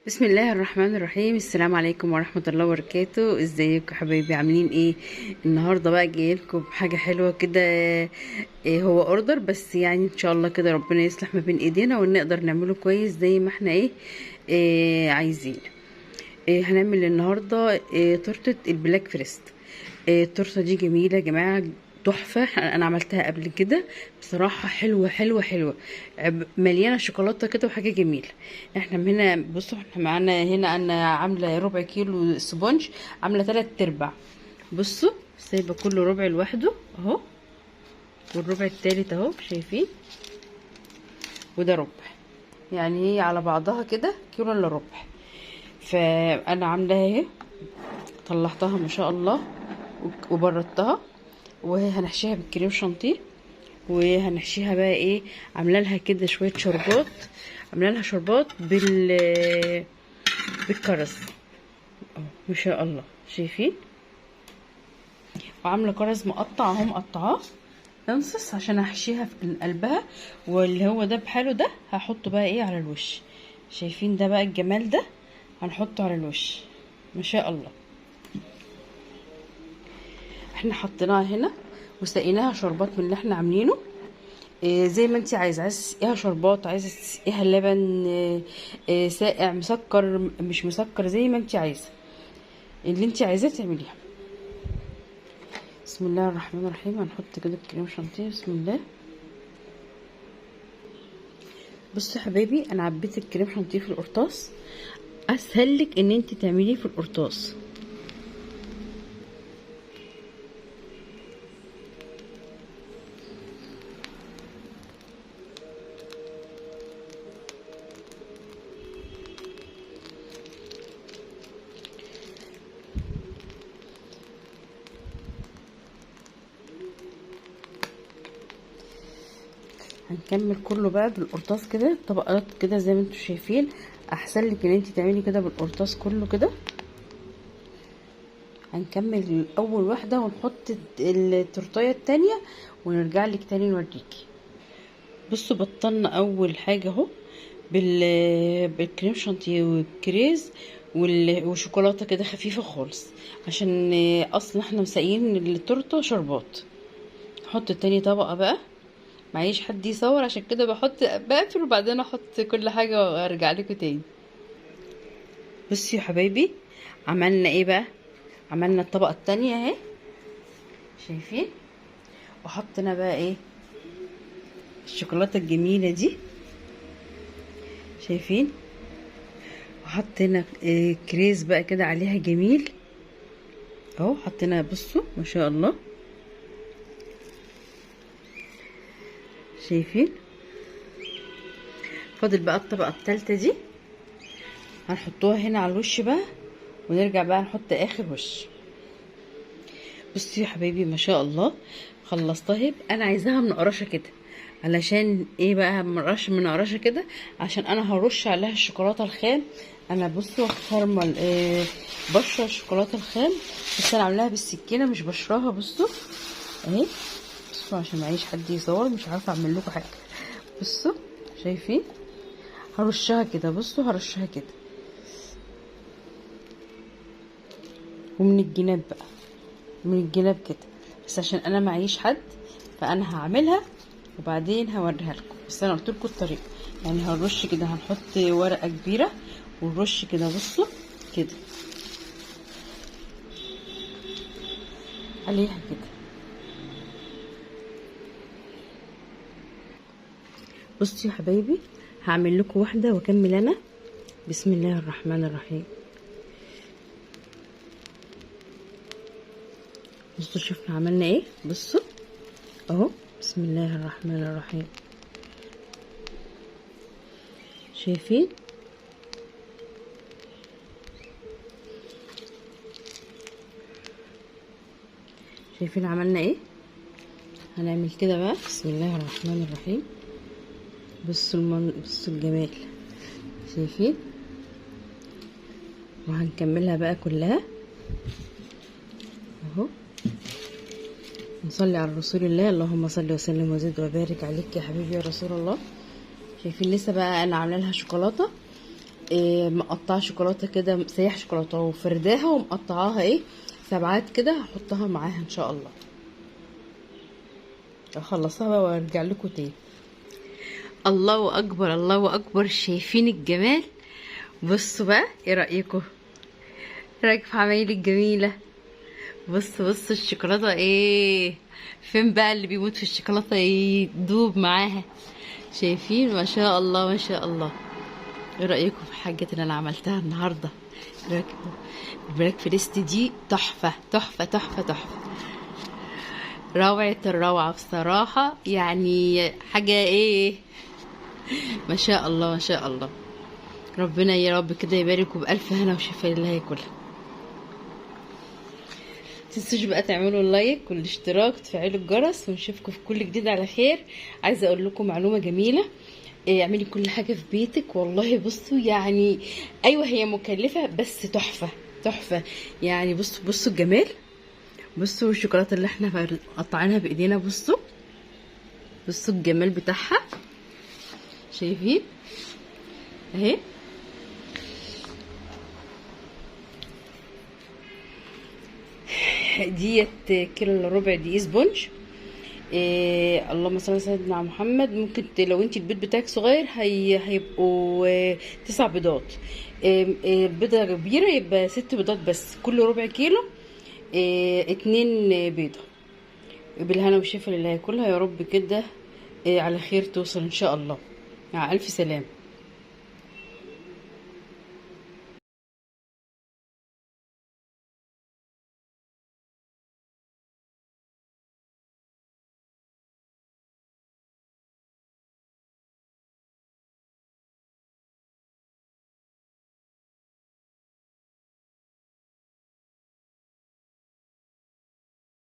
بسم الله الرحمن الرحيم. السلام عليكم ورحمة الله وبركاته. ازيكم حبايبي؟ عاملين ايه؟ النهاردة بقى جايلكم بحاجة حلوة كده. هو اوردر بس يعني ان شاء الله كده ربنا يصلح ما بين ايدينا ونقدر نعمله كويس زي ما احنا عايزين. هنعمل النهاردة تورتة البلاك فيرست. التورته دي جميله يا جماعه، تحفه. انا عملتها قبل كده بصراحه، حلوه حلوه حلوه، مليانه شوكولاته كده وحاجه جميله. احنا هنا بصوا، احنا معانا هنا انا عامله ربع كيلو سبونج، عامله 3/4. بصوا سايبه كل ربع لوحده اهو، والربع التالت اهو شايفين، وده ربع، يعني هي على بعضها كده كيلو الا ربع. فانا عاملاها اهي، طلعتها ما شاء الله وبردتها، وهنحشيها بالكريم شانتيه، وهنحشيها بقى ايه، عامله لها كده شويه شربات، عامله لها شربات بالكرز اهو ما شاء الله شايفين، وعامله كرز مقطع اهو، مقطعاه انصص عشان احشيها في قلبها. واللي هو ده بحاله ده هحطه بقى ايه على الوش، شايفين ده بقى الجمال ده، هنحطه على الوش ما شاء الله. احنا حطيناها هنا وسقيناها شربات من اللي احنا عاملينه، زي ما انت عايزه تسقيها شربات، عايزه تسقيها لبن ساقع مسكر مش مسكر، زي ما انت عايزه، اللي انت عايزاه تعمليها. بسم الله الرحمن الرحيم. هنحط كده الكريم شانتيه، بسم الله. بصوا يا حبايبي، انا عبيت الكريم شانتيه في القرطاس، اسهل لك ان انت تعمليه في القرطاس. هنكمل كله بقى بالقرطاس كده، طبقات كده زي ما انتم شايفين. احسن لك ان انت تعملي كده بالقرطاس كله كده. هنكمل اول واحده ونحط التورتايه التانية ونرجع لك تاني نوريكي. بصوا بطلنا اول حاجه اهو بالكريم شانتيه والكريز وشوكولاته كده خفيفه خالص، عشان اصلا احنا مسقيين التورته شربات. نحط تاني طبقه بقى، معيش حد يصور عشان كده بقفل وبعدين احط كل حاجه وارجع لكم تاني. بصوا يا حبايبي، عملنا ايه بقى؟ عملنا الطبقه التانية اهي شايفين، وحطينا بقى ايه الشوكولاته الجميله دي شايفين، وحطينا كريز بقى كده عليها جميل اهو، حطينا بصوا ما شاء الله شايفين. فاضل بقى الطبقه الثالثه دي، هنحطوها هنا على الوش بقى، ونرجع بقى نحط اخر وش. بصوا يا حبايبي ما شاء الله خلصتها. يبقى انا عايزاها منقرشه كده، علشان ايه بقى منقرشه كده؟ عشان انا هرش عليها الشوكولاته الخام. انا بصوا هرمل بشره الشوكولاته الخام، بس انا عاملاها بالسكينه مش بشراها. بصوا اهي، بصوا عشان معيش حد يصور مش عارفه اعمل لكم حاجه. بصوا شايفين، هرشها كده، بصوا هرشها كده، ومن الجناب بقى، من الجناب كده، بس عشان انا معيش حد فانا هعملها وبعدين هوريها لكم. بس انا قلت لكم الطريقه، يعني هنرش كده، هنحط ورقه كبيره ونرش كده بصوا كده عليها كده. بصوا يا حبايبي، هعمل لكم واحده واكمل انا. بسم الله الرحمن الرحيم. بصوا شوفنا عملنا ايه، بصوا اهو بسم الله الرحمن الرحيم شايفين. شايفين عملنا ايه؟ هنعمل كده بقى، بسم الله الرحمن الرحيم. بصوا الجمال شايفين، وهنكملها بقى كلها اهو. نصلي على رسول الله، اللهم صل وسلم وزد وبارك عليك يا حبيبي يا رسول الله. شايفين لسه بقى انا عامله لها شوكولاته، مقطعه شوكولاته كده، سايح شوكولاته وفرداها ومقطعاها ايه سبعات كده، هحطها معاها ان شاء الله. اخلصها بقى وارجع لكم تاني. الله اكبر الله اكبر، شايفين الجمال؟ بصوا بقى، ايه رايكم؟ رايك في عمايلي الجميله؟ بص الشوكولاته ايه، فين بقى اللي بيموت في الشوكولاته يدوب معاها؟ شايفين؟ ما شاء الله ما شاء الله. ايه رايكم في الحاجات اللي انا عملتها النهارده؟ إيه رايكم؟ البلاك فورست دي تحفه تحفه تحفه تحفه، روعه الروعه بصراحه، يعني حاجه ايه، ما شاء الله ما شاء الله. ربنا يا رب كده يبارك وبألف هنا وشفاء اللي هياكلها. متنسوش بقى تعملوا اللايك والاشتراك وتفعلوا الجرس، ونشوفكم في كل جديد على خير. عايزه اقول لكم معلومه جميله، اعملي كل حاجه في بيتك والله. بصوا يعني، ايوه هي مكلفه بس تحفه تحفه يعني. بصوا الجمال، بصوا الشوكولاته اللي احنا قطعينها بايدينا، بصوا الجمال بتاعها، شايفين اهي. ديت كيلو الا ربع دقيق سبونج. اللهم صل على سيدنا محمد. ممكن لو انت البيض بتاعك صغير هيبقوا 9 بيضات. بيضه كبيره يبقى 6 بيضات بس. كل ربع كيلو 2 بيضه. بالهنا والشفا اللي هياكلها يا رب كده على خير توصل ان شاء الله. مع الف سلامه.